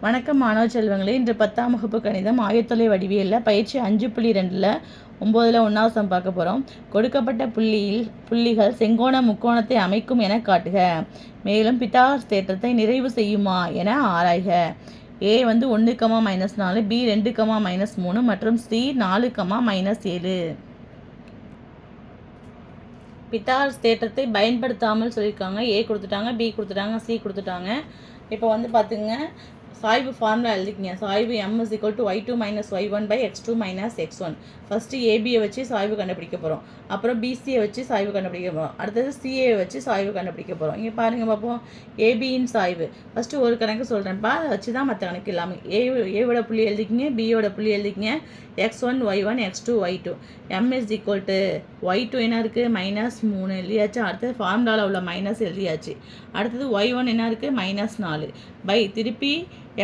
வணக்கம் மாணவ செல்வங்களே. இன்று 10ஆம் வகுப்பு கணிதம் ஆயத்தொலை வடிவியலில் பயிற்சி 5.2ல் 9ல் 1வது சம் பார்க்க போகிறோம். கொடுக்கப்பட்ட புள்ளிகள் செங்கோண முக்கோணத்தை அமைக்கும் என காட்டுக. மேலும் பித்தாகரஸ் தேற்றத்தை நிறைவு செய்யுமா என ஆராய்க. A வந்து 1, -4, B 2, -3 மற்றும் C 4, -7. பித்தாகரஸ் தேற்றத்தை பயன்படுத்தாமல் சொல்லியிருக்காங்க. A கொடுத்துட்டாங்க, B கொடுத்துட்டாங்க, C கொடுத்துட்டாங்க. இப்போ வந்து பார்த்துங்க, சாய்வு ஃபார்முலா எழுதிக்கிங்க. சாய்வு m = y2 - y1 / x2 - x1. First ஏபியை வச்சு சாய்வு கண்டுபிடிக்க போகிறோம். அப்புறம் பிசியை வச்சு சாய்வு கண்டுபிடிக்க போகிறோம். அடுத்தது சிஏ வச்சு சாய்வு கண்டுபிடிக்க போகிறோம். இங்கே பாருங்கள் பார்ப்போம். ஏபியின் சாய்வு ஃபஸ்ட்டு ஒரு கணக்கு சொல்கிறேன்ப்பா, அதை வச்சு தான் மற்ற கணக்கு எல்லாமே. ஏவோட புள்ளி எழுதிக்கிங்க, பியோட புள்ளி எழுதிக்கிங்க. x1 y1 x2 y2. m = y2 என்ன இருக்குது, -3 எழுதியாச்சு. அடுத்தது ஃபார்முலாவில் உள்ள மைனஸ் எழுதியாச்சு. அடுத்தது y1 என்ன இருக்குது, -4 பை திருப்பி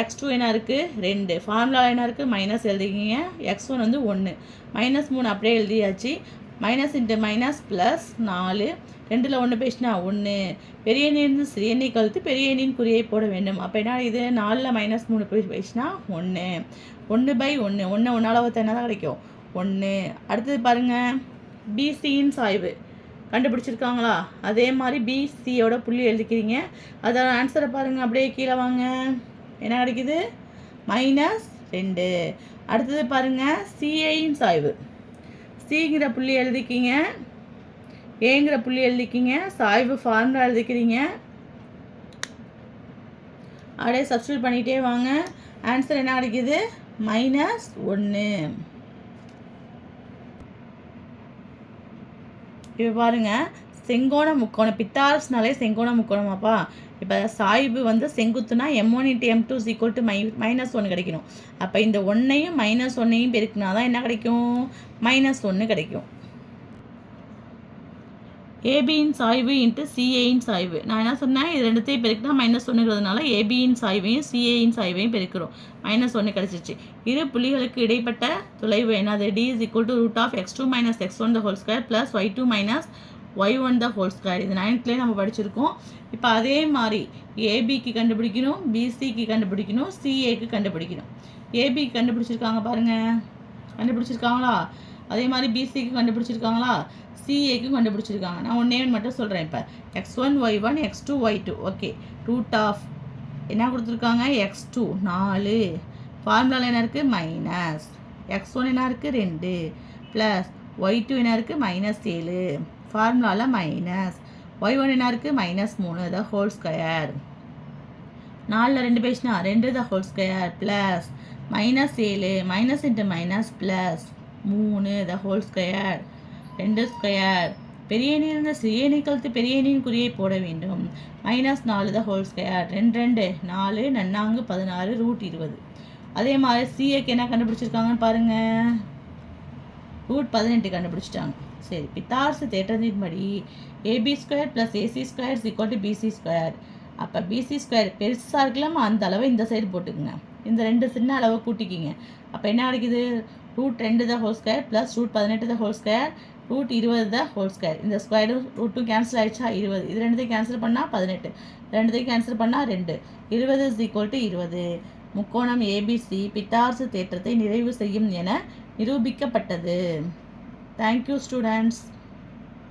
x2 என்ன இருக்குது, 2. ஃபார்முலாவில் என்ன இருக்குது, மைனஸ் எழுதிக்கிங்க. x1 வந்து 1, -3 அப்படியே எழுதியாச்சு. மைனஸ் இன்ட்டு மைனஸ் ப்ளஸ் 4, 2ல் 1 பேசினா 1. பெரிய எண்ணிலிருந்து சிறிய எண்ணை கழித்து பெரிய எண்ணின் குறியை போட வேண்டும். அப்போ என்ன இது, 4ல் -3 பேசினா 1. 1/1, 1 1ஆல் என்ன தான் கிடைக்கும், 1. அடுத்தது பாருங்கள், பிசியின் சாய்வு கண்டுபிடிச்சிருக்காங்களா? அதே மாதிரி பிசியோட புள்ளி எழுதிக்கிறீங்க. அதோட ஆன்சரை பாருங்கள், அப்படியே கீழே வாங்க. என்ன கிடைக்குது, -2. அடுத்தது பாருங்கள், சிஏயின் சாய்வு. சிங்கிற புள்ளி எழுதிக்கிங்க, ஏங்கிற புள்ளி எழுதிக்கிங்க, சாய்வு ஃபார்முலா எழுதிக்கிறீங்க. அப்படியே சப்ஸ்டியூட் பண்ணிகிட்டே வாங்க. ஆன்சர் என்ன கிடைக்குது, -1. இப்போ பாருங்கள், செங்கோண முக்கோணம், பித்தாகரஸ்னாலே செங்கோண முக்கோணமாப்பா. இப்போ சாய்வு வந்து செங்குத்துனா m1 × m2 = -1 கிடைக்கணும். அப்போ இந்த 1ஐயும் -1ஐயும் பெருக்கினா தான் என்ன கிடைக்கும், -1 கிடைக்கும். ஏபியின் சாய்வு இன்ட்டு சிஏயின் சாய்வு. நான் என்ன சொன்னேன், இது ரெண்டுத்தையும் பெருக்கினா -1ங்கிறதுனால ஏபியின் சாய்வையும் சிஏயின் சாய்வையும் பெருக்கிறோம். -1 கிடச்சிச்சு. இரு புள்ளிகளுக்கு இடைப்பட்ட தொலைவு என்னது, d = √(x2 - x1) + y2 - y1 இது 9th நம்ம படிச்சிருக்கோம். இப்போ அதே மாதிரி ஏபிக்கு கண்டுபிடிக்கணும், பிசிக்கு கண்டுபிடிக்கணும், சிஏக்கு கண்டுபிடிக்கணும். ஏபிக்கு கண்டுபிடிச்சிருக்காங்க பாருங்கள், கண்டுபிடிச்சிருக்காங்களா? அதே மாதிரி பிசிக்கு கண்டுபிடிச்சிருக்காங்களா? சிஏக்கு கண்டுபிடிச்சிருக்காங்க. நான் ஒன்றே மட்டும் சொல்கிறேன். இப்போ x1 y1 x2 y2. Okay, √ என்ன கொடுத்துருக்காங்க, x2 4, ஃபார்முலாவில் என்ன இருக்குது, மைனஸ். x1 என்ன இருக்குது, 2 ப்ளஸ் y2 என்ன இருக்குது, -7, ஃபார்முலாவில் மைனஸ். y1 என்ன இருக்குது, -3 2. 4ல் 2 பேசினா 2 2 plus -7, minus into minus plus 3 2. 2. பெரிய எண்ணிலிருந்து சிறிய எண்ணை கழித்து பெரிய எண்ணின் குறியை போட வேண்டும். -4 2 2 4 4 16 √20. அதே மாதிரி சிஏக்கு என்ன கண்டுபிடிச்சிருக்காங்கன்னு பாருங்கள், √18 கண்டுபிடிச்சிட்டாங்க. சரி, பித்தாகரஸ் தேற்றத்தின்படி AB² + AC² = BC². அப்போ BC² பெருசாக இருக்கலாமா, அந்த அளவை இந்த சைடு போட்டுக்குங்க. இந்த 2 சின்ன அளவை கூட்டிக்கிங்க. அப்போ என்ன கிடைக்குது, √2 2 ப்ளஸ் √18 2 √20 இந்த ஸ்கொயரும் ரூட்டும் கேன்சல் ஆகிடுச்சா, 20. இது ரெண்டுத்தையும் கேன்சல் பண்ணால் 18, ரெண்டுத்தையும் கேன்சல் பண்ணால் 2. 20 = 20. முக்கோணம் ஏபிசி பித்தாகரஸ் தேற்றத்தை நிறைவு செய்யும் என நிரூபிக்கப்பட்டது. Thank you students.